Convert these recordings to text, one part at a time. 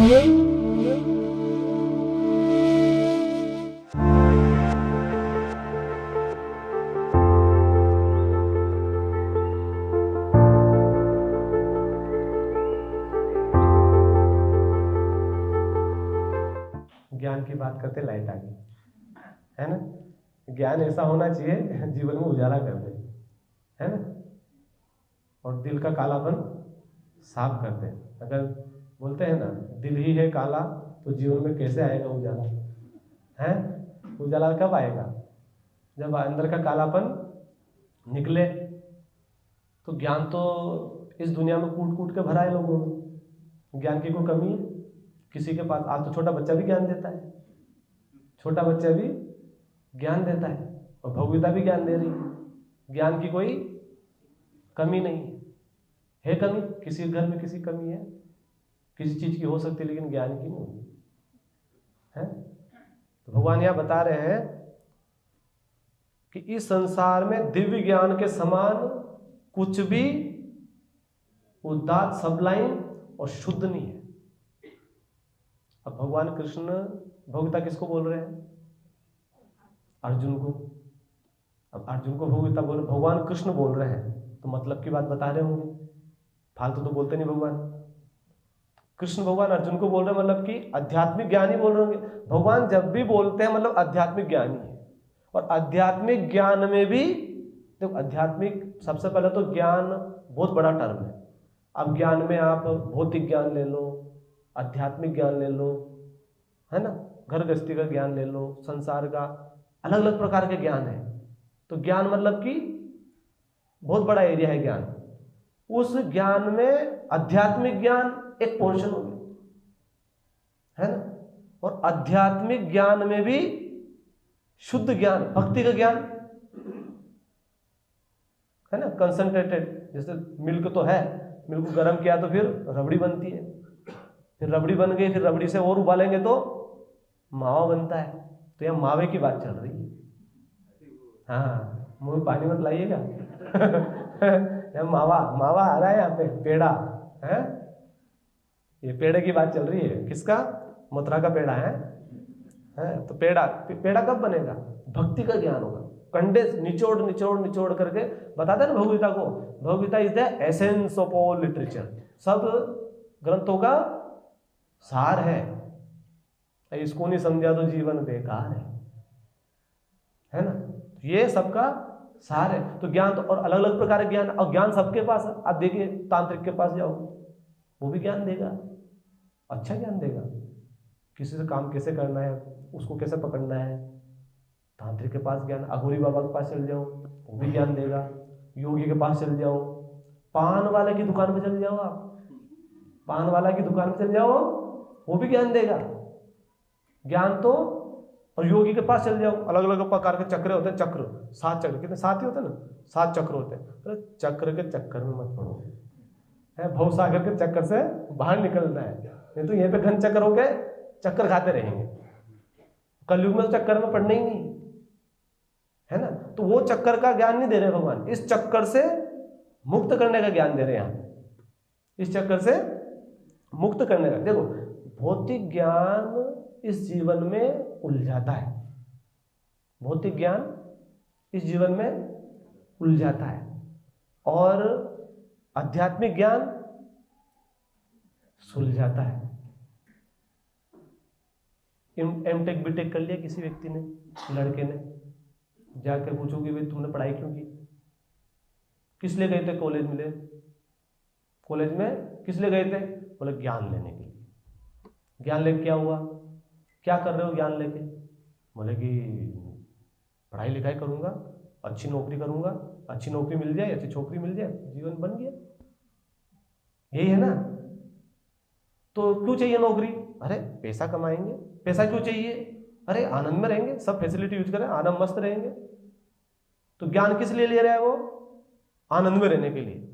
ज्ञान की बात करते लाइट आ गई, है ना। ज्ञान ऐसा होना चाहिए जीवन में उजाला कर दे, है ना, और दिल का कालापन साफ कर दे। अगर बोलते हैं ना दिल ही है काला तो जीवन में कैसे आएगा उजाला, है। उजाला कब आएगा? जब अंदर का कालापन निकले। तो ज्ञान तो इस दुनिया में कूट कूट के भरा है लोगों में। ज्ञान की कोई कमी है किसी के पास? आज तो छोटा बच्चा भी ज्ञान देता है, छोटा बच्चा भी ज्ञान देता है और भगवता भी ज्ञान दे रही है। ज्ञान की कोई कमी नहीं है। कमी किसी घर में किसी कमी है, किसी चीज की हो सकती है, लेकिन ज्ञान की नहीं है। तो भगवान यह बता रहे हैं कि इस संसार में दिव्य ज्ञान के समान कुछ भी उदात्त, सबलाइन और शुद्ध नहीं है। अब भगवान कृष्ण भगवता किसको बोल रहे हैं? अर्जुन को। अब अर्जुन को भगवता बोल, भगवान कृष्ण बोल रहे हैं तो मतलब की बात बता रहे होंगे, फालतू तो बोलते नहीं भगवान। कृष्ण भगवान अर्जुन को बोल रहे हैं मतलब कि आध्यात्मिक ज्ञान ही बोल रहे होंगे। भगवान जब भी बोलते हैं मतलब आध्यात्मिक ज्ञान ही है। और आध्यात्मिक ज्ञान में भी देखो, आध्यात्मिक सबसे पहले तो ज्ञान बहुत बड़ा टर्म है। अब ज्ञान में आप भौतिक ज्ञान ले लो, आध्यात्मिक ज्ञान ले लो, है ना, घर गृहस्थी का ज्ञान ले लो, संसार का अलग अलग प्रकार के ज्ञान है। तो ज्ञान मतलब कि बहुत बड़ा एरिया है ज्ञान। उस ज्ञान में आध्यात्मिक ज्ञान एक पोर्शन हो गया, है ना। और आध्यात्मिक ज्ञान में भी शुद्ध ज्ञान, भक्ति का ज्ञान, है ना, कंसंट्रेटेड। जैसे मिल्क तो है, मिल्क को गर्म किया तो फिर रबड़ी बनती है, फिर रबड़ी बन गई, फिर रबड़ी से और उबालेंगे तो मावा बनता है। तो यह मावे की बात चल रही है। हाँ, मुंह में पानी मत लाइएगा यह मावा मावा आ रहा है यहाँ पे, पेड़ा है, ये पेड़े की बात चल रही है। किसका? मथुरा का पेड़ा है। तो पेड़ा पेड़ा कब बनेगा? भक्ति का ज्ञान होगा। कंडेंस, निचोड़ निचोड़ निचोड़ करके बताते हैं ना भगवगीता को। Bhagavad Gita is the essence of all literature. सब ग्रंथों का सार है। इसको नहीं समझा तो जीवन बेकार है ना। ये सबका सार है। तो ज्ञान तो और अलग अलग प्रकार के ज्ञान, और ज्ञान सबके पास है। आप देखिए तांत्रिक के पास जाओ, वो भी ज्ञान देगा, अच्छा ज्ञान देगा। किसी से काम कैसे करना है, उसको कैसे पकड़ना है, तांत्रिक के पास ज्ञान। अघोरी बाबा के पास चल जाओ, वो भी ज्ञान देगा। योगी के पास चल जाओ, पान वाले की दुकान पे चल जाओ, आप पान वाला की दुकान पे चल जाओ, वो भी ज्ञान देगा। ज्ञान तो, और योगी के पास चल जाओ, अलग अलग प्रकार के चक्र होते हैं। चक्र 7 चक्र, कितने 7 ही होते हैं ना, 7 चक्र होते हैं। अरे चक्र के चक्कर में मत पड़ो, है भव सागर के चक्कर से बाहर निकलना है, नहीं तो यहीं पे घन चक्कर हो गए, चक्कर खाते रहेंगे। कलयुग में तो चक्कर में पड़ना ही नहीं, है ना। तो वो चक्कर का ज्ञान नहीं दे रहे भगवान, इस चक्कर से मुक्त करने का ज्ञान दे रहे हैं यहाँ। इस चक्कर से मुक्त करने का। देखो, भौतिक ज्ञान इस जीवन में उलझाता है, भौतिक ज्ञान इस जीवन में उलझाता है, और आध्यात्मिक ज्ञान सुलझाता है। एमटेक बीटेक कर लिया किसी व्यक्ति ने, लड़के ने, जाकर पूछोगे भाई तुमने पढ़ाई क्यों की, किस लिए गए थे कॉलेज में? कॉलेज में किस लिए गए थे? बोले ज्ञान लेने के लिए। ज्ञान लेके क्या हुआ? क्या कर रहे हो ज्ञान लेके? बोले कि पढ़ाई लिखाई करूंगा, अच्छी नौकरी करूंगा, अच्छी नौकरी मिल जाए, अच्छी छोकरी मिल जाए, जीवन बन गया। यही है ना। तो क्यों चाहिए नौकरी? अरे पैसा कमाएंगे। पैसा क्यों चाहिए? अरे आनंद में रहेंगे, सब फैसिलिटी यूज करें, आनंद मस्त रहेंगे। तो ज्ञान किस लिए ले रहा है वो? आनंद में रहने के लिए।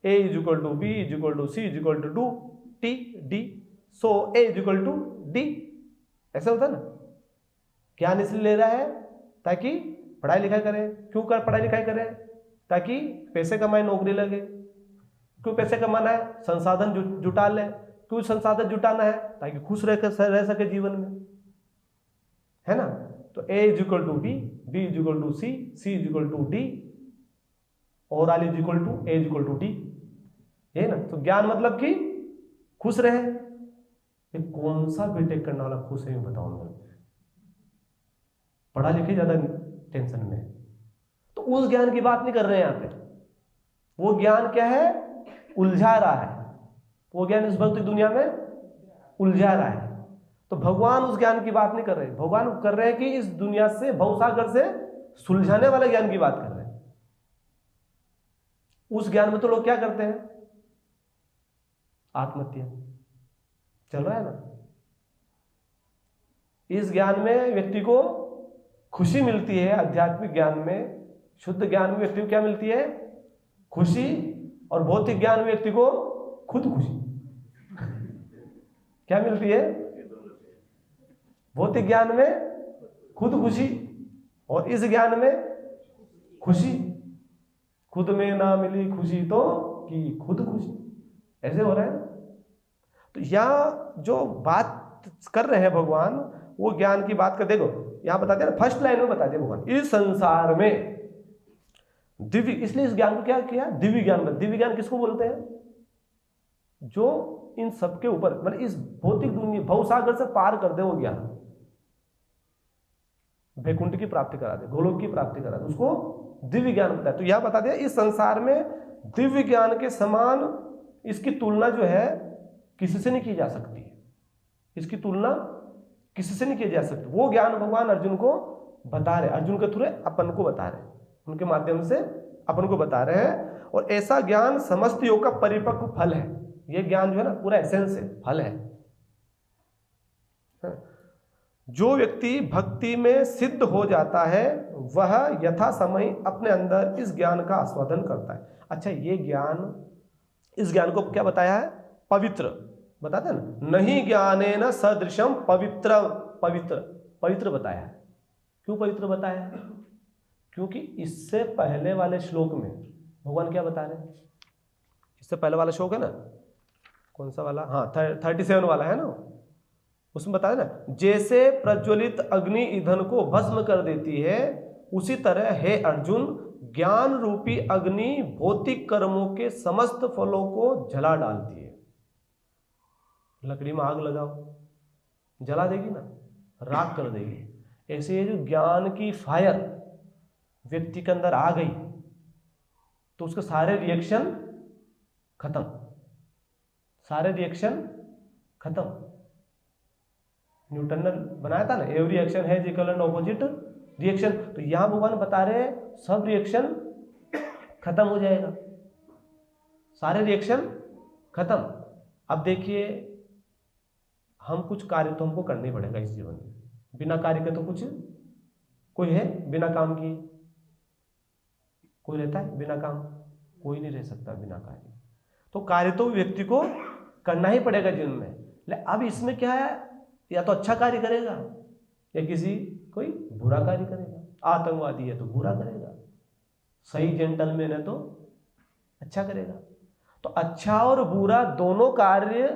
A = B = C = 2 T D, so A = D, ऐसा होता है ना। ज्ञान इसलिए ले रहा है ताकि पढ़ाई लिखाई करें। क्यों कर पढ़ाई लिखाई करें? ताकि पैसे कमाए, नौकरी लगे। क्यों पैसे कमाना है? संसाधन जुटा ले। क्यों संसाधन जुटाना है? ताकि खुश रह सके जीवन में, है ना। तो A is equal to B, B is equal to C, C is equal to D, overall is equal to A is equal to D, है ना। तो ज्ञान मतलब कि खुश रहे। कौन सा बीटेक करने वाला खुश है बताओ मेरे, पढ़ा लिखे ज्यादा टेंशन में। तो उस ज्ञान की बात नहीं कर रहे हैं यहां पे। वो ज्ञान क्या है? उलझा रहा है। वो ज्ञान इस भौतिक दुनिया में उलझा रहा है। तो भगवान उस ज्ञान की बात नहीं कर रहे। भगवान कर रहे हैं कि इस दुनिया से, भवसागर से सुलझाने वाले ज्ञान की बात कर रहे हैं। उस ज्ञान में तो लोग क्या करते हैं? आत्महत्या चल रहा है ना। इस ज्ञान में व्यक्ति को खुशी मिलती है। आध्यात्मिक ज्ञान में, शुद्ध ज्ञान में व्यक्ति को क्या मिलती है? खुशी। और भौतिक ज्ञान में व्यक्ति को खुद खुशी। क्या मिलती है? भौतिक ज्ञान में खुद खुशी, और इस ज्ञान में खुशी। खुद में ना मिली खुशी तो की खुद खुशी। ऐसे हो रहा है। तो यहां जो बात कर रहे हैं भगवान, वो ज्ञान की बात कर। देखो यहां बताते हैं, फर्स्ट लाइन में बता दिया भगवान, इस संसार में दिव्य, इसलिए इस ज्ञान को क्या किया? दिव्य ज्ञान। दिव्य ज्ञान किसको बोलते हैं? जो इन सबके ऊपर, मतलब इस भौतिक दुनिया, भवसागर से पार कर दे वो ज्ञान, वैकुंठ की प्राप्ति करा दे, गोलोक की प्राप्ति करा दे, उसको दिव्य ज्ञान बताया। तो यहां बता दिया, इस संसार में दिव्य ज्ञान के समान इसकी तुलना जो है किसी से नहीं की जा सकती है। इसकी तुलना किसी से नहीं की जा सकती। वो ज्ञान भगवान अर्जुन को बता रहे, अर्जुन के थ्रू अपन को बता रहे, उनके माध्यम से अपन को बता रहे हैं। और ऐसा ज्ञान समस्त योग का परिपक्व फल है। ये ज्ञान जो है ना, पूरा एसेंस है, फल है। जो व्यक्ति भक्ति में सिद्ध हो जाता है वह यथा समय अपने अंदर इस ज्ञान का आस्वादन करता है। अच्छा, ये ज्ञान, इस ज्ञान को क्या बताया है? पवित्र बताते हैं ना, नहीं ज्ञानेन सदृशम पवित्र, पवित्र पवित्र बताया है। क्यों पवित्र बताया है? क्योंकि इससे पहले वाले श्लोक में भगवान क्या बता रहे हैं? इससे पहले वाला श्लोक है ना, कौन सा वाला? हाँ, 37 वाला है ना। उसमें बताया ना, जैसे प्रज्वलित अग्नि ईंधन को भस्म कर देती है, उसी तरह हे अर्जुन ज्ञान रूपी अग्नि भौतिक कर्मों के समस्त फलों को जला डालती है। लकड़ी में आग लगाओ, जला देगी ना, राख कर देगी। ऐसे ये जो ज्ञान की फायर व्यक्ति के अंदर आ गई तो उसके सारे रिएक्शन खत्म, सारे रिएक्शन खत्म। न्यूटन ने बनाया था ना, every action has equal and opposite reaction. तो यहां भगवान बता रहे हैं सब रिएक्शन खत्म हो जाएगा, सारे रिएक्शन खत्म। अब देखिए, हम कुछ कार्य तो हमको करना ही पड़ेगा इस जीवन में। बिना कार्य के तो कुछ, कोई है बिना काम किए? कोई रहता है बिना काम? कोई नहीं रह सकता बिना कार्य। तो कार्य तो व्यक्ति को करना ही पड़ेगा जीवन में। अब इसमें क्या है, या तो अच्छा कार्य करेगा या किसी कोई बुरा कार्य करेगा। आतंकवादी है तो बुरा करेगा, सही जेंटलमैन है तो अच्छा करेगा। तो अच्छा और बुरा दोनों कार्य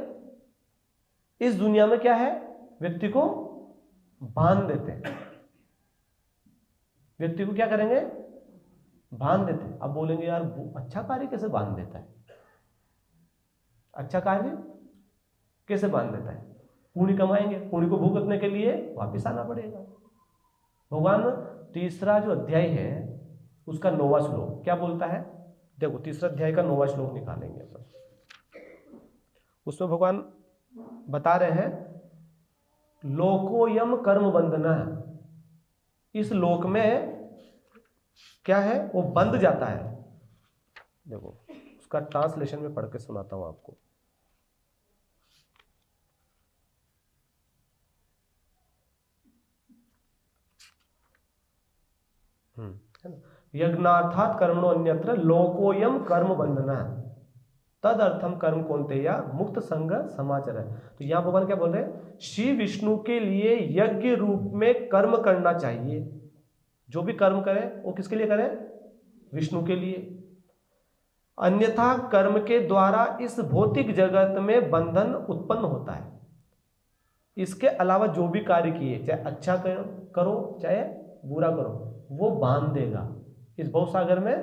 इस दुनिया में क्या है, व्यक्ति को बांध देते हैं। व्यक्ति को क्या करेंगे? बांध देते हैं। अब बोलेंगे यार अच्छा कार्य कैसे बांध देता है? अच्छा कार्य कैसे बांध देता है? पुण्य कमाएंगे, पुण्य को भुगतने के लिए वापिस आना पड़ेगा। भगवान तीसरा जो अध्याय है उसका 9वां श्लोक क्या बोलता है? देखो, तीसरा अध्याय का 9वां श्लोक निकालेंगे अपन। उसमें भगवान बता रहे हैं लोकोयम कर्म बंधना। इस लोक में क्या है, वो बंध जाता है। देखो उसका ट्रांसलेशन में पढ़ के सुनाता हूं आपको। है ना, यज्ञार्थात कर्मणो अन्यत्र लोकोयम कर्म बंधना तद अर्थम कर्म कौन्ते या मुक्त संग समाचार है। तो यहां भगवान क्या बोल रहे हैं? श्री विष्णु के लिए यज्ञ रूप में कर्म करना चाहिए। जो भी कर्म करें वो किसके लिए करें? विष्णु के लिए। अन्यथा कर्म के द्वारा इस भौतिक जगत में बंधन उत्पन्न होता है। इसके अलावा जो भी कार्य किए, चाहे अच्छा करो चाहे बुरा करो, वो बांध देगा, इस भव सागर में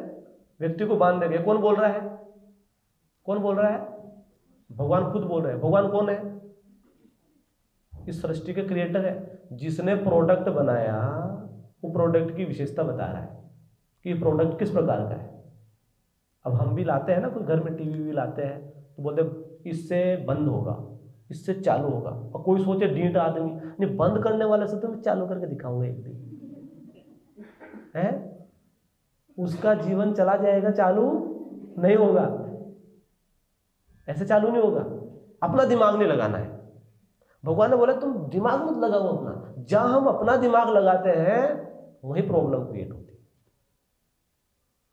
व्यक्ति को बांध देगा। कौन बोल रहा है? कौन बोल रहा है? भगवान खुद बोल रहे हैं। भगवान कौन है? इस सृष्टि के क्रिएटर है। जिसने प्रोडक्ट बनाया वो प्रोडक्ट की विशेषता बता रहा है कि प्रोडक्ट किस प्रकार का है। अब हम भी लाते हैं ना, कोई घर में टीवी भी लाते हैं तो बोलते इससे बंद होगा, इससे चालू होगा, और कोई सोचे ढीठ आदमी नहीं, बंद करने वाले से तो मैं चालू करके दिखाऊंगा एक दिन, है उसका जीवन चला जाएगा, चालू नहीं होगा, ऐसे चालू नहीं होगा। अपना दिमाग नहीं लगाना है। भगवान ने बोला तुम दिमाग मत लगाओ अपना। जहां हम अपना दिमाग लगाते हैं वहीं प्रॉब्लम क्रिएट होती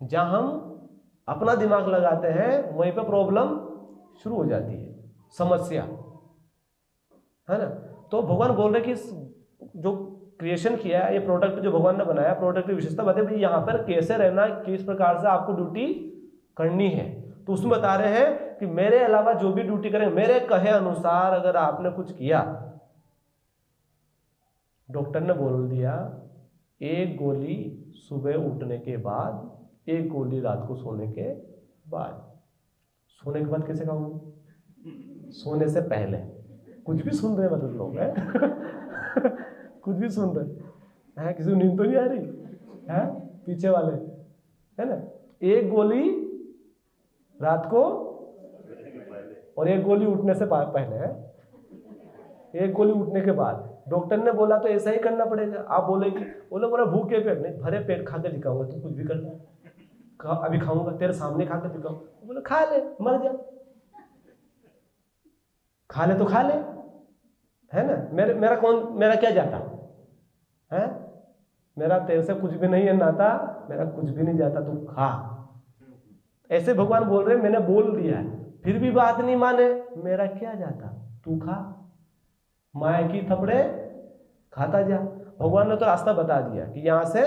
है। जहां हम अपना दिमाग लगाते हैं वहीं पे प्रॉब्लम शुरू हो जाती है, समस्या, है ना। तो भगवान बोल रहे कि जो क्रिएशन किया है, ये प्रोडक्ट जो भगवान ने बनाया, प्रोडक्ट की विशेषता बताए भाई यहाँ पर कैसे रहना, किस प्रकार से आपको ड्यूटी करनी है। तो उसमें बता रहे हैं कि मेरे अलावा जो भी ड्यूटी करें, मेरे कहे अनुसार अगर आपने कुछ किया, डॉक्टर ने बोल दिया एक गोली सुबह उठने के बाद, एक गोली रात को सोने के बाद। सोने के बाद कैसे खाऊंगी? सोने से पहले। कुछ भी सुन रहे मतलब लोग हैं कुछ भी सुन रहे हैं, किसी को नींद तो नहीं आ रही है? पीछे वाले, है ना। एक गोली रात को और एक गोली उठने से पहले है, एक गोली उठने के बाद। डॉक्टर ने बोला तो ऐसा ही करना पड़ेगा। आप बोले कि बोला भूखे पेट नहीं, भरे पेट खा के दिखाऊंगा, तू कुछ भी कर, अभी खाऊंगा तेरे सामने खा के दिखाऊंगा। बोले खा ले, मर जा, खा ले तो खा ले, है ना। मेरा क्या जाता है? मेरा तेरे से कुछ भी नहीं है नाता, मेरा कुछ भी नहीं जाता, तू खा। ऐसे भगवान बोल रहे मैंने बोल दिया है, फिर भी बात नहीं माने, मेरा क्या जाता, तू खा, माया की थपड़े खाता जा। भगवान ने तो रास्ता बता दिया कि यहां से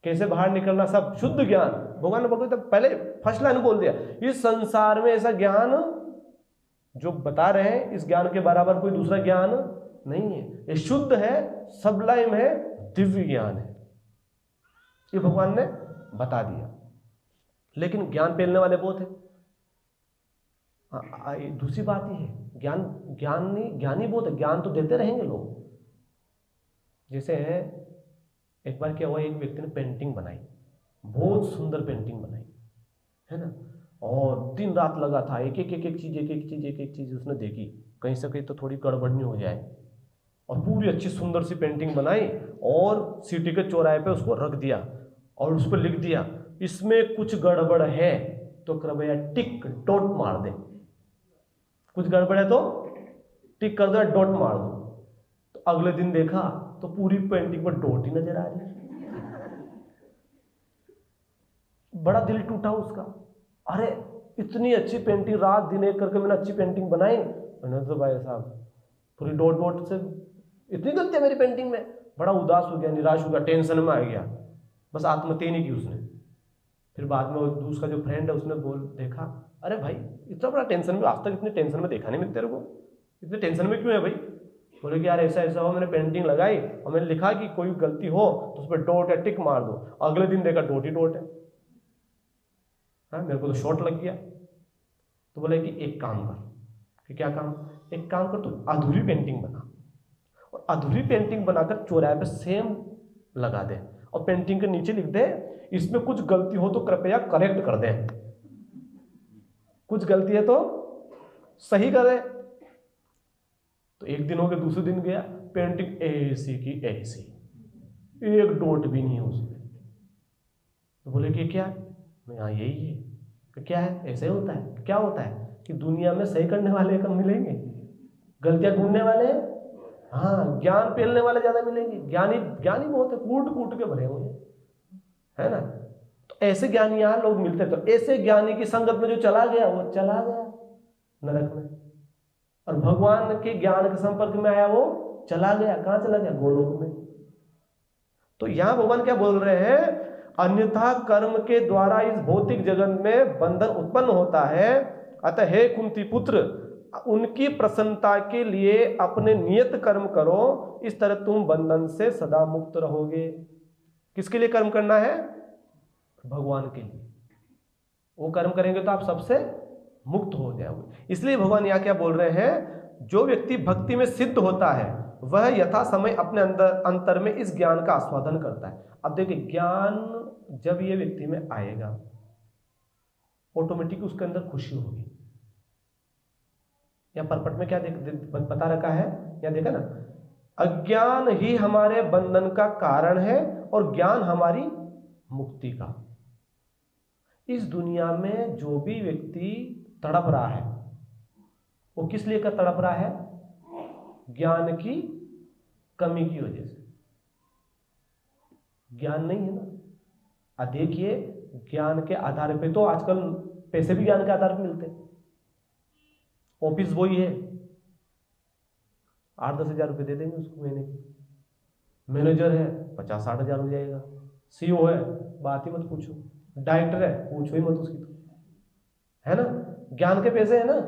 कैसे बाहर निकलना, सब शुद्ध ज्ञान। भगवान ने बोला पहले फर्स्ट लाइन बोल दिया, इस संसार में ऐसा ज्ञान जो बता रहे हैं, इस ज्ञान के बराबर कोई दूसरा ज्ञान नहीं है। ये शुद्ध है, सबलाइम है, दिव्य ज्ञान है, ये भगवान ने बता दिया। लेकिन ज्ञान पेलने वाले बहुत है। दूसरी बात ये है, ज्ञानी बहुत है, ज्ञान तो देते रहेंगे लोग। जैसे एक बार क्या हुआ, एक व्यक्ति ने पेंटिंग बनाई, बहुत सुंदर पेंटिंग बनाई, है ना, और दिन रात लगा था, एक एक चीज उसने देखी, कहीं से कहीं तो थोड़ी गड़बड़ नहीं हो जाए, और पूरी अच्छी सुंदर सी पेंटिंग बनाई और सिटी के चौराहे पे उसको रख दिया और उस पर लिख दिया इसमें कुछ गड़बड़ है तो कृपया टिक डॉट मार दे। कुछ गड़बड़ है तो टिक कर दो, डॉट मार दो। तो अगले दिन देखा तो पूरी पेंटिंग पर डॉट ही नजर आ रही। बड़ा दिल टूटा उसका, अरे इतनी अच्छी पेंटिंग, रात दिन एक करके मैंने अच्छी पेंटिंग बनाई, मैंने तो भाई साहब पूरी डॉट डॉट से इतनी गलती है मेरी पेंटिंग में। बड़ा उदास हो गया, निराश हो गया, टेंशन में आ गया, बस आत्महत्या नहीं की उसने। फिर बाद में उसका जो फ्रेंड है उसने देखा, अरे भाई इतना बड़ा टेंशन में, आज तक इतनी टेंशन में देखा नहीं मैं तेरे को, इतने टेंशन में क्यों है भाई? बोले कि यार ऐसा ऐसा हो, मैंने पेंटिंग लगाई और मैंने लिखा कि कोई गलती हो तो उस पर डॉट है, टिक मार दो। अगले दिन देखा डॉट ही डॉट है। हाँ, मेरे को तो शॉट लग गया। तो बोले कि एक काम कर, कि क्या काम? एक काम कर, तू अधूरी पेंटिंग बना और अधूरी पेंटिंग बनाकर चौराहे पे सेम लगा दे और पेंटिंग के नीचे लिख दे इसमें कुछ गलती हो तो कृपया करेक्ट कर दे, कुछ गलती है तो सही कर दे। तो एक दिन हो गया, दूसरे दिन गया, पेंटिंग ऐसी की ऐसी, एक डॉट भी नहीं है उसमें। तो बोले कि क्या? मैं हाँ यही है। कि क्या है? ऐसे होता है। क्या होता है कि दुनिया में सही करने वाले कम मिलेंगे, गलतियां ढूंढने वाले, हाँ, ज्ञान पेलने वाले ज्यादा मिलेंगे। ज्ञानी बहुत है, कूट कूट के भरे हुए, है ना। तो ऐसे ज्ञानी यहाँ लोग मिलते। तो ऐसे ज्ञानी की संगत में जो चला गया वो चला गया नरक में, और भगवान के ज्ञान के संपर्क में आया वो चला गया, कहाँ चला गया? गोलोक में। तो यहां भगवान क्या बोल रहे हैं? अन्यथा कर्म के द्वारा इस भौतिक जगत में बंधन उत्पन्न होता है। अतः हे कुंती पुत्र, उनकी प्रसन्नता के लिए अपने नियत कर्म करो, इस तरह तुम बंधन से सदा मुक्त रहोगे। किसके लिए कर्म करना है? भगवान के लिए। वो कर्म करेंगे तो आप सबसे मुक्त हो जाओगे। इसलिए भगवान यहाँ क्या बोल रहे हैं, जो व्यक्ति भक्ति में सिद्ध होता है वह यथा समय अपने अंतर में इस ज्ञान का आस्वादन करता है। अब देखिए, ज्ञान जब ये व्यक्ति में आएगा ऑटोमेटिक उसके अंदर खुशी होगी। या परपट में क्या बता रखा है, या देखा ना, अज्ञान ही हमारे बंधन का कारण है और ज्ञान हमारी मुक्ति का। इस दुनिया में जो भी व्यक्ति तड़प रहा है वो किस लिए का तड़प रहा है? ज्ञान की कमी की वजह से। ज्ञान नहीं है ना। देखिए, ज्ञान के आधार पे तो आजकल पैसे भी ज्ञान के आधार पे मिलते हैं। ऑफिस बॉय है, 8-10 हजार रुपये दे देंगे उसको महीने की। मैनेजर है, 50-60 हजार हो जाएगा। सीईओ है, बात ही मत पूछो। डायरेक्टर है, पूछो ही मत उसकी तो, है ना। ज्ञान के पैसे है ना,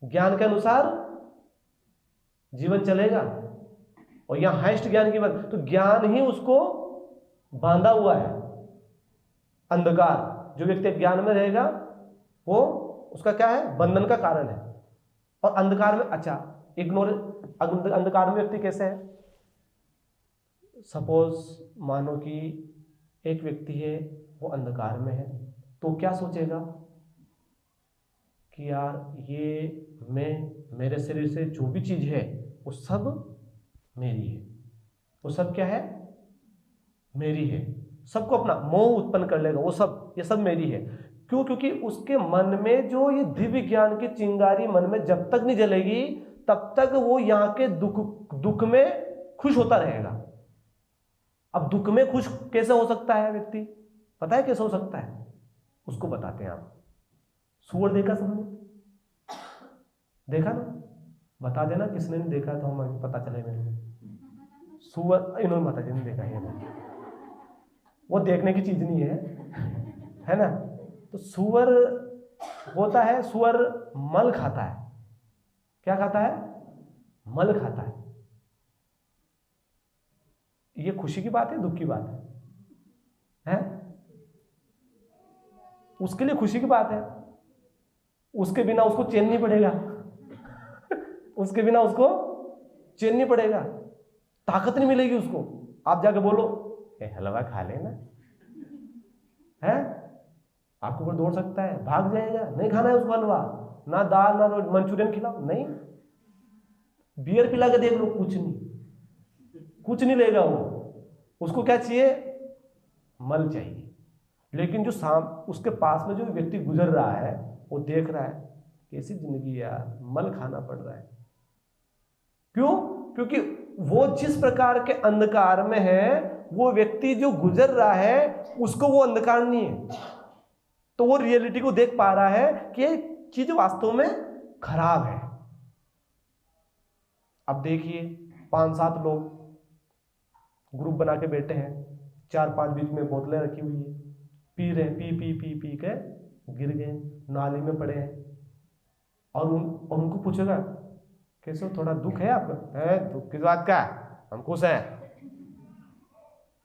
ज्ञान के अनुसार जीवन चलेगा। और यहां हाईएस्ट ज्ञान की बात, तो ज्ञान ही उसको बांधा हुआ है। अंधकार, जो व्यक्ति ज्ञान में रहेगा वो उसका क्या है? बंधन का कारण है। और अंधकार में, अच्छा अंधकार में व्यक्ति कैसे है? सपोज मानो कि एक व्यक्ति है, वो अंधकार में है, तो क्या सोचेगा कि यार ये मेरे शरीर से जो भी चीज है वो सब मेरी है। वो सब क्या है? मेरी है। सबको अपना मोह उत्पन्न कर लेगा, वो सब, ये सब मेरी है। क्यों? क्योंकि उसके मन में जो ये दिव्य ज्ञान की चिंगारी मन में जब तक नहीं जलेगी तब तक वो यहाँ के दुख में खुश होता रहेगा। अब दुख में खुश कैसे हो सकता है व्यक्ति? पता है कैसे हो सकता है? उसको बताते हैं। आप सूअर देखा सबने? देखा ना? बता देना किसने नहीं देखा तो हमें पता चले। मेरे को सूअर, इन्होंने माता जी ने देखा है। वो देखने की चीज नहीं है ना। तो सूअर होता है, सूअर मल खाता है। क्या खाता है? मल खाता है। ये खुशी की बात है, दुख की बात है? उसके लिए खुशी की बात है। उसके बिना उसको चैन नहीं पड़ेगा। उसके बिना उसको चैन नहीं पड़ेगा, ताकत नहीं मिलेगी उसको। आप जाके बोलो हलवा खा लेना, है, आपके ऊपर दौड़ सकता है, भाग जाएगा। नहीं खाना है उसको हलवा, ना दाल ना मंचूरियन खिलाओ, नहीं। बियर पिला के देख लो, कुछ नहीं लेगा वो। उसको क्या चाहिए? मल चाहिए। लेकिन जो उसके पास में जो व्यक्ति गुजर रहा है वो देख रहा है कैसी जिंदगी यार, मल खाना पड़ रहा है। क्यों? क्योंकि वो जिस प्रकार के अंधकार में है, वो व्यक्ति जो गुजर रहा है उसको वो अंधकार नहीं है। तो वो रियलिटी को देख पा रहा है कि ये चीज वास्तव में खराब है। अब देखिए 5-7 लोग ग्रुप बना के बैठे हैं, 4-5 बीच में बोतलें रखी हुई है, पी रहे हैं, पी के गिर गए, नाली में पड़े हैं। और उनको पूछेगा कैसे, थोड़ा दुख है आपको? है, दुख किस बात का? हम खुश हैं।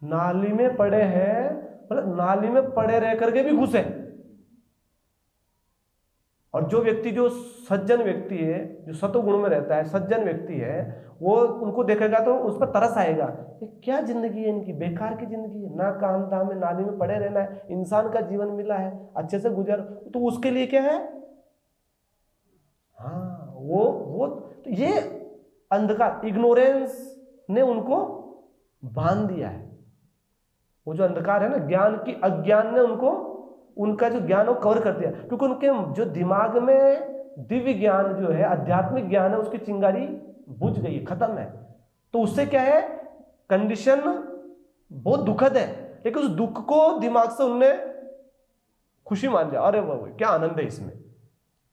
नाली में पड़े हैं, मतलब नाली में पड़े रह करके भी खुश है। और जो व्यक्ति, जो सज्जन व्यक्ति है, जो सत्वगुण में रहता है, सज्जन व्यक्ति है, वो उनको देखेगा तो उस पर तरस आएगा। ये क्या जिंदगी है इनकी, बेकार की जिंदगी है, ना काम धाम में, नाली में पड़े रहना है। इंसान का जीवन मिला है, अच्छे से गुजर, तो उसके लिए क्या है? हाँ, वो तो ये अंधकार, इग्नोरेंस ने उनको बांध दिया है। वो जो अंधकार है ना, ज्ञान की, अज्ञान ने उनको, उनका जो ज्ञान वो कवर कर दिया। क्योंकि उनके जो दिमाग में दिव्य ज्ञान जो है, आध्यात्मिक ज्ञान है, उसकी चिंगारी बुझ गई है, खत्म है। तो उससे क्या है, कंडीशन बहुत दुखद है, लेकिन उस दुख को दिमाग से उनने खुशी मान लिया। अरे वाह, क्या आनंद है इसमें।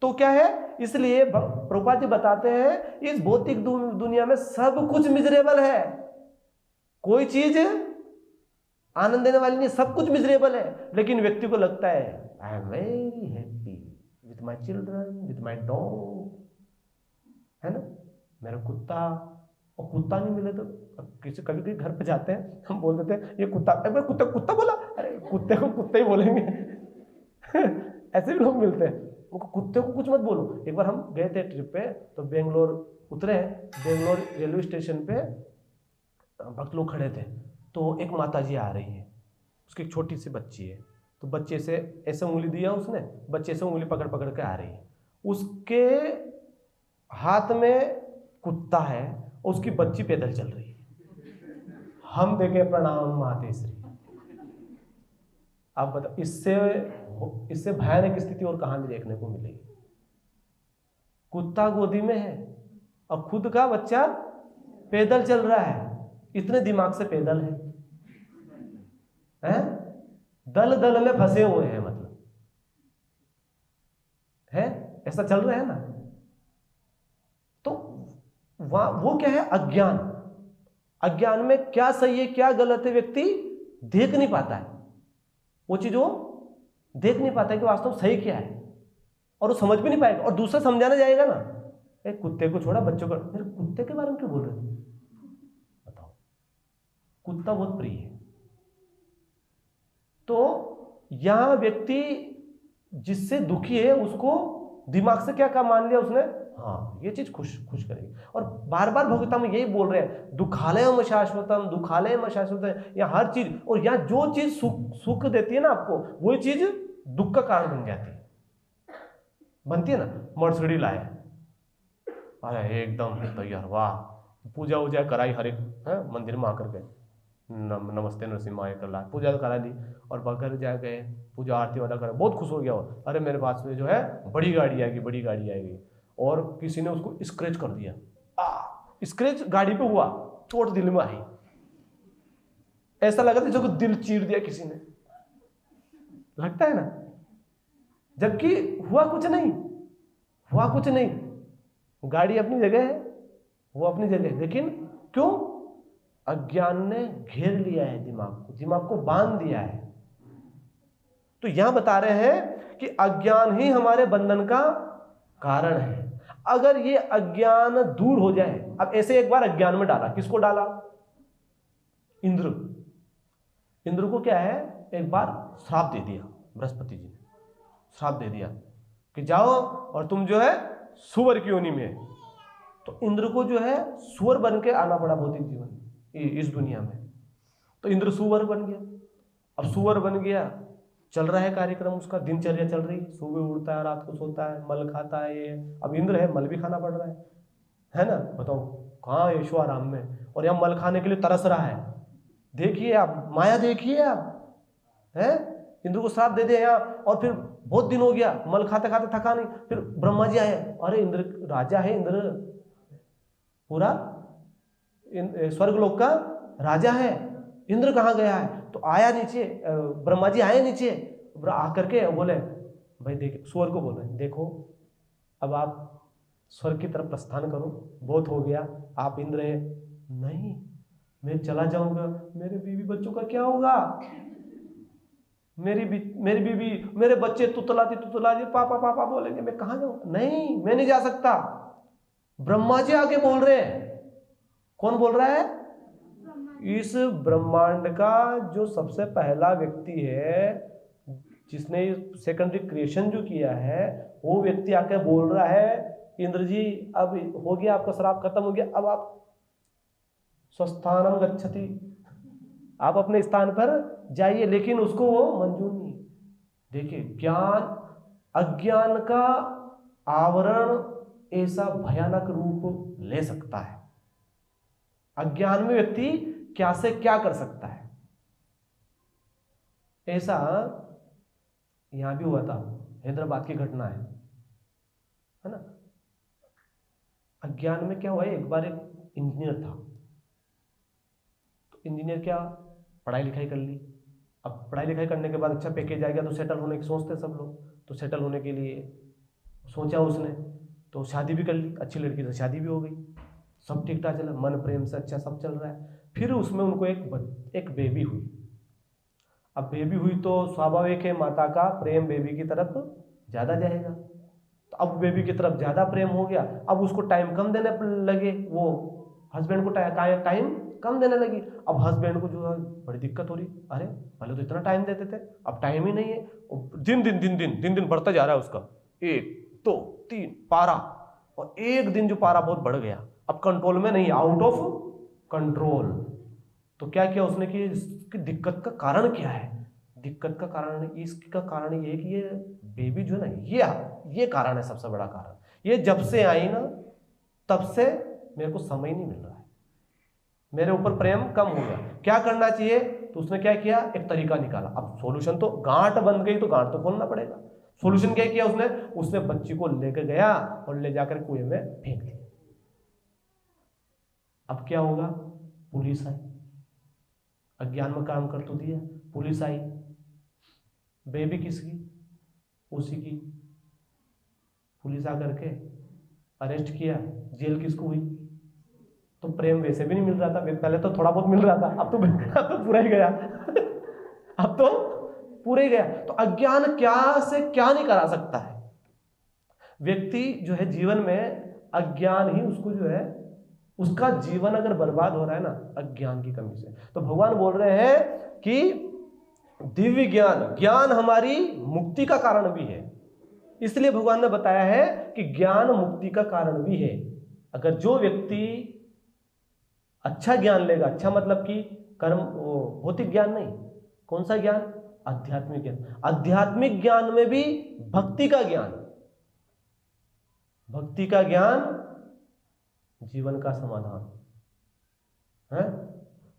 तो क्या है, इसलिए प्रभुपाद जी बताते हैं इस भौतिक दुनिया में सब कुछ मिजरेबल है। कोई चीज आनंद देने वाली नहीं, सब कुछ मिजरेबल है, लेकिन व्यक्ति को लगता है I am very happy with my children, with my dog, है ना, मेरा कुत्ता। और कुत्ता नहीं मिले तो किसी कभी कभी घर पे जाते हैं, हम बोल देते हैं ये कुत्ता, अरे कुत्ता कुत्ता बोला, अरे कुत्ते को कुत्ते ही बोलेंगे ऐसे भी लोग मिलते हैं, उनको कुत्ते को कुछ मत बोलो। एक बार हम गए थे ट्रिप पे, तो बेंगलोर उतरे, बेंगलोर रेलवे स्टेशन पे भक्त लोग खड़े थे, तो एक माता जी आ रही है, उसकी एक छोटी सी बच्ची है, तो बच्चे से ऐसे उंगली दिया उसने, बच्चे से उंगली पकड़ पकड़ के आ रही है, उसके हाथ में कुत्ता है, उसकी बच्ची पैदल चल रही है। हम देखे प्रणाम मातेश्री। आप बताओ इससे भयानक स्थिति और कहां में देखने को मिलेगी। कुत्ता गोदी में है और खुद का बच्चा पैदल चल रहा है, इतने दिमाग से पैदल है? दल दल में फंसे हुए हैं, मतलब है ऐसा चल रहा है ना। तो वो क्या है, अज्ञान। अज्ञान में क्या सही है क्या गलत है व्यक्ति देख नहीं पाता है, वो चीज वो देख नहीं पाता है कि वास्तव में सही क्या है, और वो समझ भी नहीं पाएगा। और दूसरा समझाना जाएगा ना, एक कुत्ते को छोड़ा बच्चों को, मेरे कुत्ते के बारे में क्यों बोल रहे हो, बताओ। कुत्ता बहुत प्रिय है। तो यहां व्यक्ति जिससे दुखी है उसको दिमाग से क्या मान लिया उसने, हाँ ये चीज खुश करेगी। और बार बार भगवता में यही बोल रहे हैं, दुखालयम शाश्वतम, दुखालयम शाश्वतम। या हर चीज, और यहाँ जो चीज सुख देती है ना आपको, वही चीज दुख का कारण बन जाती है, बनती है ना। मर्सिडीज लाए, अरे एकदम तैयार, वाह, पूजा वूजा कराई हर एक मंदिर में आकर के, नमस्ते नरसिम्हा कर ला, पूजा करा दी, और घर जा गए, पूजा आरती वाला करा, बहुत खुश हो गया वो, अरे मेरे पास में जो है बड़ी गाड़ी आएगी, बड़ी गाड़ी आएगी। और किसी ने उसको स्क्रैच कर दिया, स्क्रैच गाड़ी पे हुआ, चोट दिल में आई, ऐसा लगा था जैसे दिल चीर दिया किसी ने, लगता है ना। जबकि हुआ कुछ नहीं, गाड़ी अपनी जगह है, वो अपनी जगह, लेकिन क्यों, अज्ञान ने घेर लिया है दिमाग को बांध दिया है। तो यहां बता रहे हैं कि अज्ञान ही हमारे बंधन का कारण है। अगर ये अज्ञान दूर हो जाए, अब ऐसे एक बार अज्ञान में डाला, किसको डाला, इंद्र को क्या है, एक बार श्राप दे दिया, बृहस्पति जी ने श्राप दे दिया कि जाओ और तुम जो है सुअर की योनि में। तो इंद्र को जो है सुअर बन के आना पड़ा भौतिक जीवन इस दुनिया में। तो इंद्र सुअर बन गया। अब सुअर बन गया, चल रहा है कार्यक्रम, उसका दिनचर्या चल रही है, सुबह उठता है, रात को सोता है, मल खाता है। ये अब इंद्र है, मल भी खाना पड़ रहा है ना। बताओ कहाँ यशो आराम में, और यहाँ मल खाने के लिए तरस रहा है। देखिए आप माया, देखिए आप, है इंद्र को श्राप दे दिया यहाँ। और फिर बहुत दिन हो गया, मल खाते खाते थका नहीं, फिर ब्रह्मा जी आए, अरे इंद्र राजा है, इंद्र पूरा स्वर्गलोक का राजा है, इंद्र कहाँ गया है। तो आया नीचे, ब्रह्मा जी आए नीचे, आकर के बोले, भाई देख, स्वर्ग को बोले, देखो अब आप स्वर्ग की तरफ प्रस्थान करो, बहुत हो गया, आप इंद्र है। नहीं, मैं चला जाऊंगा, मेरे बीवी बच्चों का क्या होगा, मेरी बीवी मेरे बच्चे तुतलाती पापा पापा बोलेंगे, मैं कहाँ जाऊंगा, नहीं मैं नहीं जा सकता। ब्रह्मा जी आके बोल रहे हैं, कौन बोल रहा है, इस ब्रह्मांड का जो सबसे पहला व्यक्ति है, जिसने सेकेंडरी क्रिएशन जो किया है, वो व्यक्ति आके बोल रहा है, इंद्र जी अब हो गया, आपका श्राप खत्म हो गया, अब आप स्वस्थानम गच्छति, आप अपने स्थान पर जाइए। लेकिन उसको वो मंजूर नहीं। देखिए ज्ञान, अज्ञान का आवरण ऐसा भयानक रूप ले सकता है। अज्ञान में व्यक्ति क्या से क्या कर सकता है। ऐसा यहां भी हुआ था, हैदराबाद की घटना है ना। अज्ञान में क्या हुआ है, एक बार एक इंजीनियर था, तो इंजीनियर क्या पढ़ाई लिखाई कर ली। अब पढ़ाई लिखाई करने के बाद अच्छा पैकेज आ गया, तो सेटल होने की सोचते सब लोग। तो सेटल होने के लिए सोचा उसने, तो शादी भी कर ली, अच्छी लड़की से शादी भी हो गई, सब ठीक ठाक चला, मन प्रेम से अच्छा सब चल रहा है। फिर उसमें उनको एक बेबी हुई, अब बेबी हुई तो स्वाभाविक है माता का प्रेम बेबी की तरफ ज़्यादा जाएगा, तो अब बेबी की तरफ ज़्यादा प्रेम हो गया, अब उसको टाइम कम देने लगे, वो हस्बैंड को टाइम कम देने लगी। अब हस्बैंड को जो है बड़ी दिक्कत हो रही, अरे पहले तो इतना टाइम देते थे, अब टाइम ही नहीं है, दिन दिन बढ़ता जा रहा है उसका, 1 2 3 पारा, और एक दिन जो पारा बहुत बढ़ गया, अब कंट्रोल में नहीं, आउट ऑफ कंट्रोल। तो क्या किया उसने कि इसकी दिक्कत का कारण क्या है, दिक्कत का कारण इसका कारण ये है कि ये बेबी जो है ना, ये कारण है, सबसे बड़ा कारण। ये जब से आई ना तब से मेरे को समय नहीं मिल रहा है, मेरे ऊपर प्रेम कम हो गया, क्या करना चाहिए। तो उसने क्या किया, एक तरीका निकाला। अब सॉल्यूशन तो, गांठ बन गई तो गांठ तो खोलना पड़ेगा। सॉल्यूशन क्या किया उसने बच्ची को लेकर गया और ले जाकर कुएं में फेंक दिया। अब क्या होगा, पुलिस आई, अज्ञान में काम कर तो दिया, पुलिस आई, बेबी किसकी, उसी की, पुलिस आकर के अरेस्ट किया, जेल किसको हुई। तो प्रेम वैसे भी नहीं मिल रहा था, पहले तो थोड़ा बहुत मिल रहा था, अब तो पूरा ही गया अब तो पूरा ही गया। तो अज्ञान क्या से क्या नहीं करा सकता है व्यक्ति जो है जीवन में, अज्ञान ही उसको जो है, उसका जीवन अगर बर्बाद हो रहा है ना अज्ञान की कमी से। तो भगवान बोल रहे हैं कि दिव्य ज्ञान हमारी मुक्ति का कारण भी है, इसलिए भगवान ने बताया है कि ज्ञान मुक्ति का कारण भी है। अगर जो व्यक्ति अच्छा ज्ञान लेगा, अच्छा मतलब कि कर्म, भौतिक ज्ञान नहीं, कौन सा ज्ञान, आध्यात्मिक ज्ञान। आध्यात्मिक ज्ञान में भी भक्ति का ज्ञान, भक्ति का ज्ञान जीवन का समाधान है।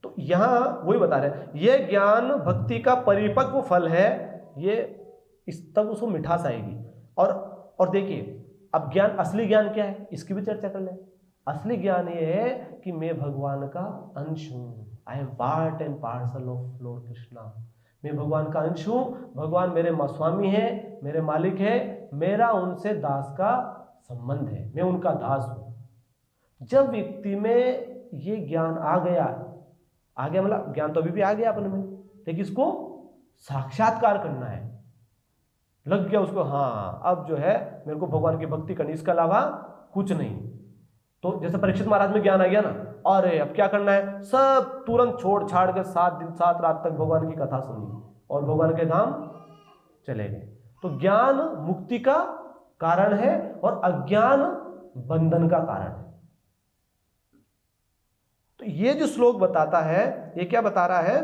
तो यहां वही बता रहे हैं, यह ज्ञान भक्ति का परिपक्व फल है, ये इस तब उसको मिठास आएगी। और देखिए अब ज्ञान, असली ज्ञान क्या है, इसकी भी चर्चा कर लें। असली ज्ञान ये है कि मैं भगवान का अंश हूं, I am part and parcel of Lord Krishna. मैं भगवान का अंश हूं, भगवान मेरे स्वामी है, मेरे मालिक है, मेरा उनसे दास का संबंध है, मैं उनका दास हूं। जब व्यक्ति में ये ज्ञान आ गया मतलब ज्ञान तो अभी भी आ गया अपने में, लेकिन इसको साक्षात्कार करना है, लग गया उसको, हाँ अब जो है मेरे को भगवान की भक्ति करनी, इसके अलावा कुछ नहीं। तो जैसे परीक्षित महाराज में ज्ञान आ गया ना, अरे अब क्या करना है, सब तुरंत छोड़ छाड़ के 7 दिन 7 रात तक भगवान की कथा सुनी और भगवान के धाम चले गए। तो ज्ञान मुक्ति का कारण है और अज्ञान बंधन का कारण है। तो ये जो श्लोक बताता है, ये क्या बता रहा है,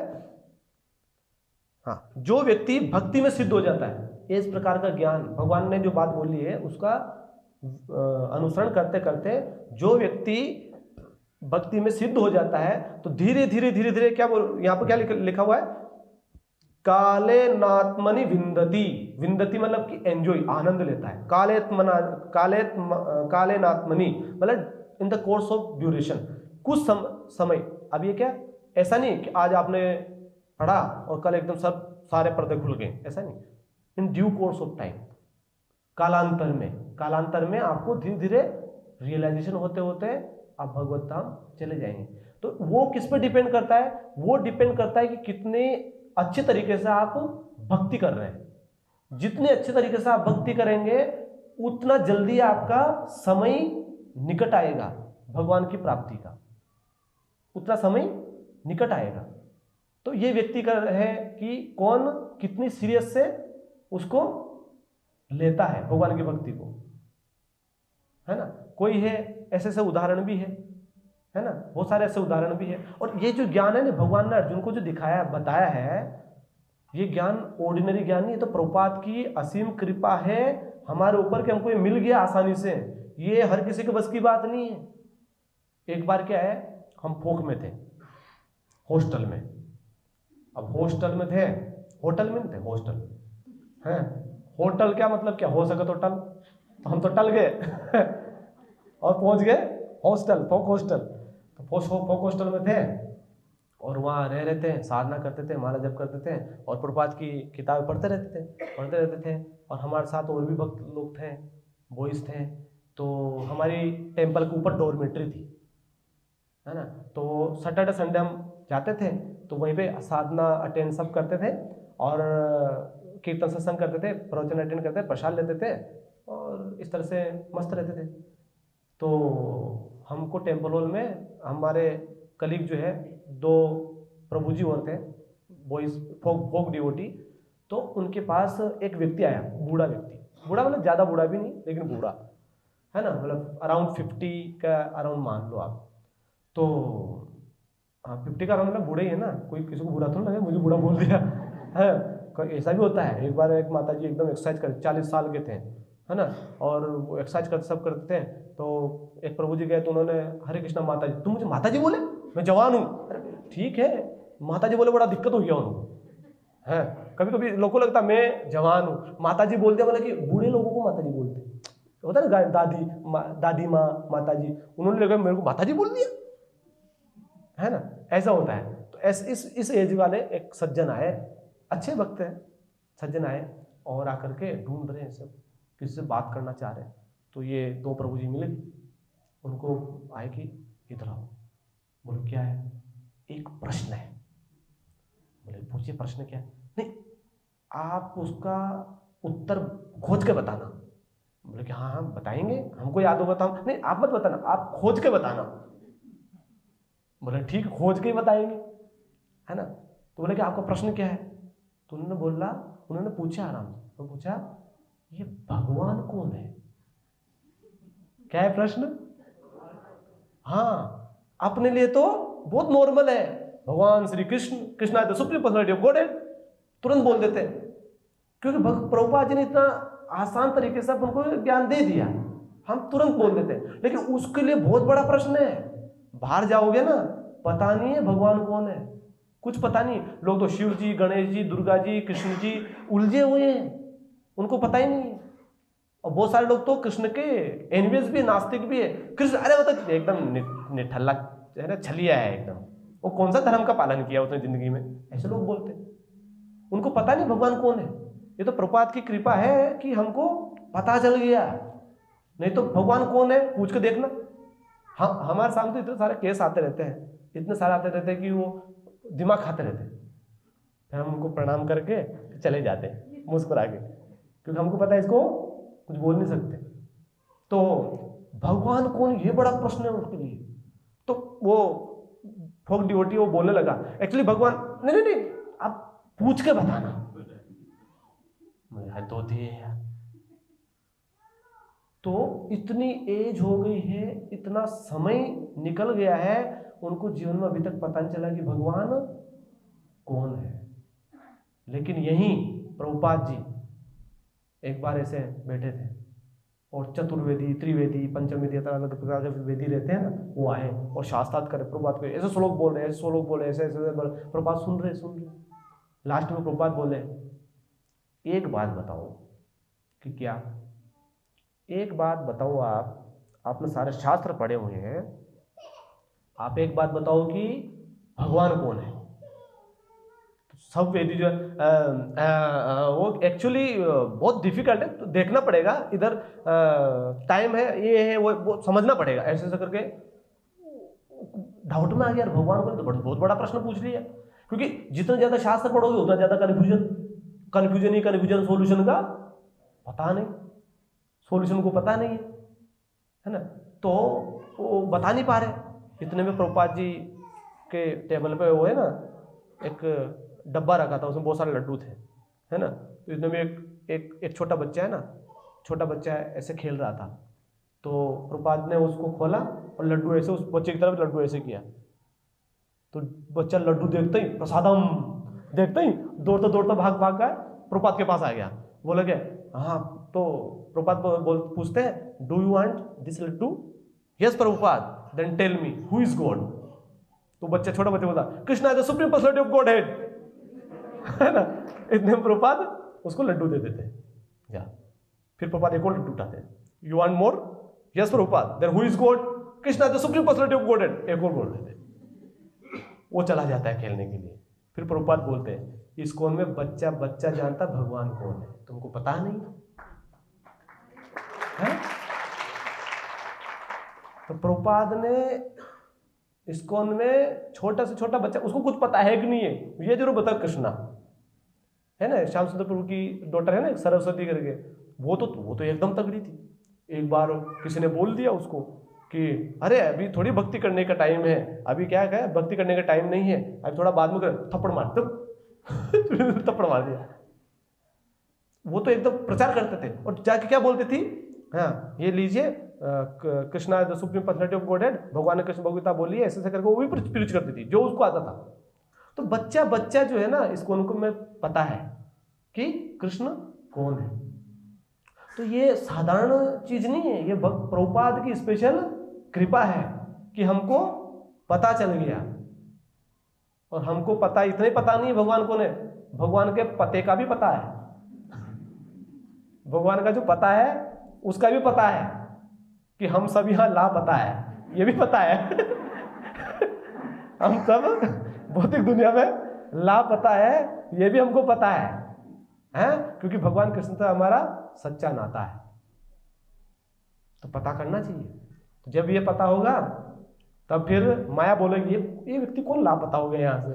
हाँ, जो व्यक्ति भक्ति में सिद्ध हो जाता है, इस प्रकार का ज्ञान भगवान ने जो बात बोली है उसका अनुसरण करते करते जो व्यक्ति भक्ति में सिद्ध हो जाता है, तो धीरे धीरे क्या यहां पर क्या लिखा हुआ है, काले नात्मनि विंदति। विंदति मतलब कि एंजॉय, आनंद लेता है। काले नात्मनि मतलब in the course of duration, कुछ समय। अब ये क्या, ऐसा नहीं कि आज आपने पढ़ा और कल एकदम सब सारे पर्दे खुल गए, ऐसा नहीं। In due course of time, कालांतर में आपको धीरे धीरे रियलाइजेशन होते होते आप भगवत धाम चले जाएंगे। तो वो किस पे डिपेंड करता है, वो डिपेंड करता है कि कितने अच्छे तरीके से आप भक्ति कर रहे हैं। जितने अच्छे तरीके से आप भक्ति करेंगे उतना जल्दी आपका समय निकट आएगा भगवान की प्राप्ति का, उतना समय निकट आएगा। तो ये व्यक्ति का है कि कौन कितनी सीरियस से उसको लेता है भगवान की भक्ति को, है ना। कोई है ऐसे उदाहरण भी है ना, बहुत सारे ऐसे उदाहरण भी है। और ये जो ज्ञान है ना, भगवान ने अर्जुन को जो दिखाया बताया है, ये ज्ञान ऑर्डिनरी ज्ञान नहीं है, तो प्रभुपाद की असीम कृपा है हमारे ऊपर कि हमको ये मिल गया आसानी से। ये हर किसी के बस की बात नहीं है। एक बार क्या है, हम फोक में थे, हॉस्टल में। अब हॉस्टल में थे, होटल में नहीं थे, हॉस्टल है। होटल क्या मतलब, क्या हो सके तो टल, तो हम तो टल गए और पहुंच गए हॉस्टल, फोक हॉस्टल। तो फोक हॉस्टल में थे और वहाँ रह रहे थे, साधना करते थे, माला जप करते थे और प्रभुपाद की किताबें पढ़ते रहते थे। और हमारे साथ और भी भक्त लोग थे, बॉयज थे। तो हमारी टेम्पल के ऊपर डॉर्मेट्री थी, है ना। तो सैटरडे संडे हम जाते थे, तो वहीं पे साधना अटेंड सब करते थे। और कीर्तन सत्संग करते थे, प्रवचन अटेंड करते थे, प्रसाद लेते थे और इस तरह से मस्त रहते थे। तो हमको टेम्पल हॉल में हमारे कलीग जो है 2 प्रभु जी और थे, बॉयज फोक डिवोटी। तो उनके पास एक व्यक्ति आया, बूढ़ा व्यक्ति, बूढ़ा मतलब ज़्यादा बूढ़ा भी नहीं लेकिन बूढ़ा है ना, मतलब अराउंड 50 का अराउंड मान लो आप। तो हाँ 50 का अराउंड मतलब बूढ़े ही है ना, कोई किसी को बुरा तो नहीं लगे मुझे बूढ़ा बोल दिया है। ऐसा भी होता है। एक बार एक माता जी एकदम एक्सरसाइज कर 40 साल के थे है ना, और वो एक्सरसाइज करते सब करते थे। तो एक प्रभु जी गए तो उन्होंने हरे कृष्णा माता जी, तुम मुझे माता जी बोले, मैं जवान हूँ। अरे ठीक है, माता जी बोले बड़ा दिक्कत हो गया उनको है। कभी कभी लोगों को लगता मैं जवान हूँ, माता जी बोलते बोले कि बूढ़े लोगों को माता जी बोलते होता है ना, दादी माँ माता जी, उन्होंने लगा मेरे को माता जी बोल दिया है ना, ऐसा होता है। तो इस एज वाले एक सज्जन आए, अच्छे वक्त है, सज्जन आए और आकर के ढूंढ रहे हैं सब, किसी से बात करना चाह रहे हैं। तो ये 2 प्रभु जी मिले, उनको आए कि इधर आओ। बोले क्या है? एक प्रश्न है। बोले पूछिए प्रश्न क्या है? नहीं आप उसका उत्तर खोज के बताना। बोले कि हाँ हाँ बताएंगे, हमको याद होगा तो हम, नहीं आप मत बताना, आप खोज के बताना। बोले ठीक खोज के ही बताएंगे है ना। तो बोले कि आपका प्रश्न क्या है? तो उन्होंने पूछा आराम से, तो पूछा ये भगवान कौन है? क्या है प्रश्न? हाँ अपने लिए तो बहुत नॉर्मल है, भगवान Shri Krishna, Krishna the supreme personality of God, तुरंत बोल देते हैं। क्योंकि प्रभुपाद जी ने इतना आसान तरीके से उनको ज्ञान दे दिया, हम तुरंत बोल देते हैं। लेकिन उसके लिए बहुत बड़ा प्रश्न है, बाहर जाओगे ना पता नहीं है भगवान कौन है, कुछ पता नहीं। लोग तो शिव जी, गणेश जी, दुर्गा जी, कृष्ण जी उलझे हुए हैं, उनको पता ही नहीं है। और बहुत सारे लोग तो कृष्ण के एनिमीज भी, नास्तिक भी है। कृष्ण अरे वो तो एकदम निठल्ला है ना, छलिया है एकदम, वो कौन सा धर्म का पालन किया उसने जिंदगी में, ऐसे लोग बोलते हैं। उनको पता नहीं भगवान कौन है। ये तो प्रभुपाद की कृपा है कि हमको पता चल गया, नहीं तो भगवान कौन है पूछ के देखना। हम हमारे सामने तो इतने सारे केस आते रहते हैं, इतने सारे आते रहते हैं कि वो दिमाग खाते रहते हैं। फिर हम उनको प्रणाम करके चले जाते हैं मुस्कुरा के, क्योंकि हमको पता है इसको कुछ बोल नहीं सकते। तो भगवान कौन, ये बड़ा प्रश्न है उनके लिए। तो वो फोक डिवोटी वो बोलने लगा एक्चुअली भगवान नहीं नहीं नहीं आप पूछ के बताना। तो तो इतनी एज हो गई है, इतना समय निकल गया है, उनको जीवन में अभी तक पता नहीं चला कि भगवान कौन है। लेकिन यहीं प्रभुपाद जी एक बार ऐसे बैठे थे और चतुर्वेदी, त्रिवेदी, पंचवेदी, अलग प्रकार के वेदी रहते हैं ना, वो आए और शास्त्रार्थ करे प्रभुपाद को, ऐसे श्लोक बोल रहे, ऐसे श्लोक बोले, ऐसे प्रभुपाद सुन रहे। लास्ट में प्रभुपाद बोले एक बात बताओ कि क्या, एक बात बताओ, आपने सारे शास्त्र पढ़े हुए हैं, आप एक बात बताओ कि भगवान कौन है। सब वेदी जो वो एक्चुअली बहुत डिफिकल्ट है, तो देखना पड़ेगा, इधर टाइम है, ये है वो समझना पड़ेगा। ऐसे ऐसे करके डाउट में आ गया, भगवान को तो बहुत बड़ा प्रश्न पूछ लिया। क्योंकि जितना ज्यादा शास्त्र पढ़ोगे उतना ज्यादा कन्फ्यूजन सॉल्यूशन का पता नहीं, सॉल्यूशन को पता नहीं है ना, तो वो बता नहीं पा रहे। इतने में प्रभुपाद जी के टेबल पे वो है ना एक डब्बा रखा था, उसमें बहुत सारे लड्डू थे है ना। तो इतने में एक छोटा बच्चा है ना, छोटा बच्चा ऐसे खेल रहा था, तो प्रभुपाद ने उसको खोला और लड्डू ऐसे उस बच्चे की तरफ लड्डू ऐसे किया। तो बच्चा लड्डू देखते ही प्रसादम देखते ही दौड़ता भाग का प्रभुपाद के पास आ गया। बोले क्या हाँ, तो प्रभुपाद पूछते हैं do you want this laddu? Yes Prabhupada, then tell me who is God. तो बच्चा, छोटा बच्चा बोला Krishna is the supreme personality of Godhead, है ना। इतने प्रभुपाद उसको लड्डू दे देते हैं। फिर प्रभुपाद एक और लड्डू उठाते हैं, you want more? Yes Prabhupada, then who is God? Krishna is the supreme personality of Godhead, एक और बोल देते हैं। वो चला जाता है खेलने के लिए। फिर प्रभुपाद बोलते हैं इस कौन में बच्चा जानता भगवान कौन है, तुमको पता नहीं है? तो प्रभुपाद ने इस्कॉन में छोटा से छोटा बच्चा, उसको कुछ पता है कि नहीं है, ये जरूर बता कृष्णा। है ना, श्याम सुंदर प्रभु की डॉटर है ना सरस्वती करके, वो तो एकदम तगड़ी थी। एक बार किसी ने बोल दिया उसको कि अरे अभी थोड़ी भक्ति करने का टाइम है, अभी क्या है भक्ति करने का टाइम नहीं है, अभी थोड़ा बाद में कर, थप्पड़ मार तब थप्पड़ मार दिया। वो तो एकदम प्रचार करते थे और जाके क्या बोलते थी, हाँ ये लीजिए Krishna the supreme personality of godhead, भगवान ने कृष्ण भगवता बोली है, ऐसे करके वो भी प्रीच करती थी जो उसको आता था। तो बच्चा जो है ना, इसको उनको में पता है कि कृष्ण कौन है। तो ये साधारण चीज नहीं है, ये प्रभुपाद की स्पेशल कृपा है कि हमको पता चल गया। और हमको पता इतना ही पता नहीं है भगवान कौन है, भगवान के पते का भी पता है, भगवान का जो पता है उसका भी पता है कि हम सब यहाँ लापता है, ये भी पता है हम सब भौतिक दुनिया में लापता है, ये भी हमको पता है क्योंकि भगवान कृष्ण से हमारा सच्चा नाता है। तो पता करना चाहिए। तो जब ये पता होगा तब फिर माया बोलेगी ये व्यक्ति कौन लापता हो गया यहाँ से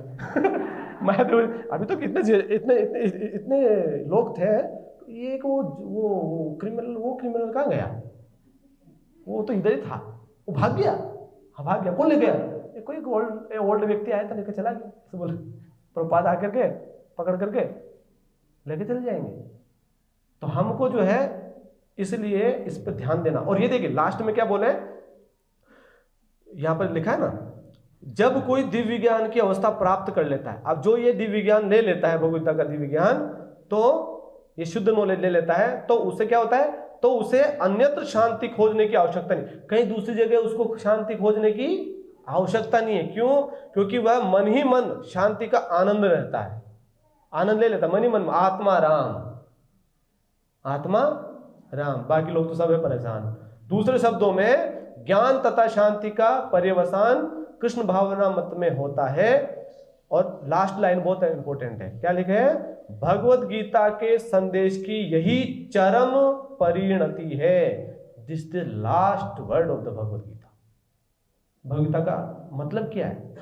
माया तो अभी तो इतने लोग थे, ये वो क्रिमिनल कहाँ गया, वो तो इधर ही था, वो भाग गया। हाँ भाग गया, कौन ले गया, कोई ओल्ड व्यक्ति आया था लेकर चला गया, ऐसे बोले। प्रभुपाद आकर के पकड़ करके लेके चले जाएंगे। तो हमको जो है इसलिए इस पर ध्यान देना। और ये देखिए लास्ट में क्या बोले, यहां पर लिखा है ना, जब कोई दिव्य ज्ञान की अवस्था प्राप्त कर लेता है, अब जो ये दिव्य ज्ञान ले लेता है भगवद्गीता का दिव्य ज्ञान, तो ये शुद्ध नॉलेज ले लेता है, तो उससे क्या होता है, तो उसे अन्यत्र शांति खोजने की आवश्यकता नहीं, कहीं दूसरी जगह उसको शांति खोजने की आवश्यकता नहीं है। क्यों? क्योंकि वह मन ही मन शांति का आनंद रहता है, आनंद ले लेता है मन ही मन में। आत्मा राम, बाकी लोग तो सब है परेशान। दूसरे शब्दों में ज्ञान तथा शांति का पर्यवसान कृष्ण भावना मत में होता है। और लास्ट लाइन बहुत इंपॉर्टेंट है, क्या लिखे है, भगवत गीता के संदेश की यही चरम परिणति है। This the last word of the Bhagavat Gita. Bhagavat का मतलब क्या है?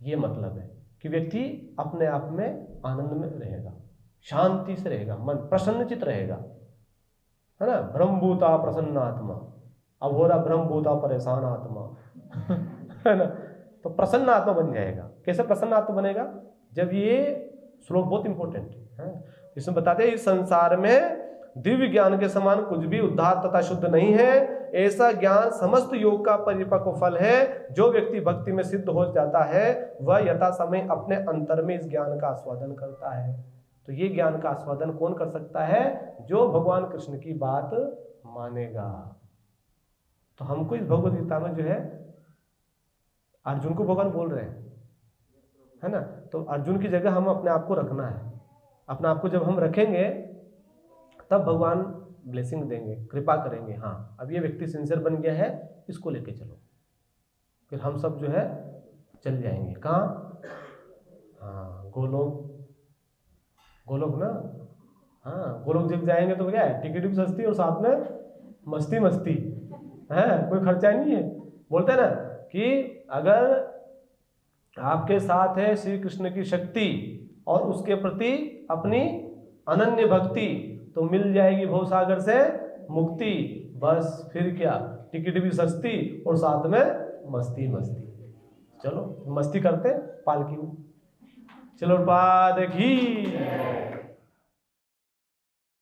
ये मतलब है कि व्यक्ति अपने आप में आनंद में रहेगा, शांति से रहेगा, मन प्रसन्नचित रहेगा, है ना। ब्रह्मभूता प्रसन्न आत्मा, अब हो रहा ब्रह्मभूता परेशान आत्मा है ना। तो प्रसन्न आत्मा बन जाएगा। कैसे प्रसन्न आत्मा बनेगा? जब ये श्लोक बहुत इंपॉर्टेंट है, इसमें बताते हैं इस संसार में दिव्य ज्ञान के समान कुछ भी उद्धार तथा शुद्ध नहीं है। ऐसा ज्ञान समस्त योग का परिपक्व फल है। जो व्यक्ति भक्ति में सिद्ध हो जाता है वह यथा समय अपने अंतर में इस ज्ञान का आस्वादन करता है। तो ये ज्ञान का आस्वादन कौन कर सकता है? जो भगवान कृष्ण की बात मानेगा। तो हमको इस भगवद गीता में जो है अर्जुन को भगवान बोल रहे हैं, है ना। तो अर्जुन की जगह हम अपने आप को रखना है। अपने आप को जब हम रखेंगे तब भगवान ब्लेसिंग देंगे, कृपा करेंगे। हाँ अब ये व्यक्ति सिंसियर बन गया है, इसको लेके चलो, फिर हम सब जो है चल जाएंगे। कहाँ? हाँ गोलोक ना। हाँ गोलोक जब जाएंगे तो क्या है, टिकट भी सस्ती और साथ में मस्ती है, कोई खर्चा नहीं है। बोलते हैं ना कि अगर आपके साथ है श्री कृष्ण की शक्ति और उसके प्रति अपनी अनन्य भक्ति, तो मिल जाएगी भवसागर से मुक्ति। बस फिर क्या, टिकट भी सस्ती और साथ में मस्ती। चलो मस्ती करते पालकी में। चलो पाद की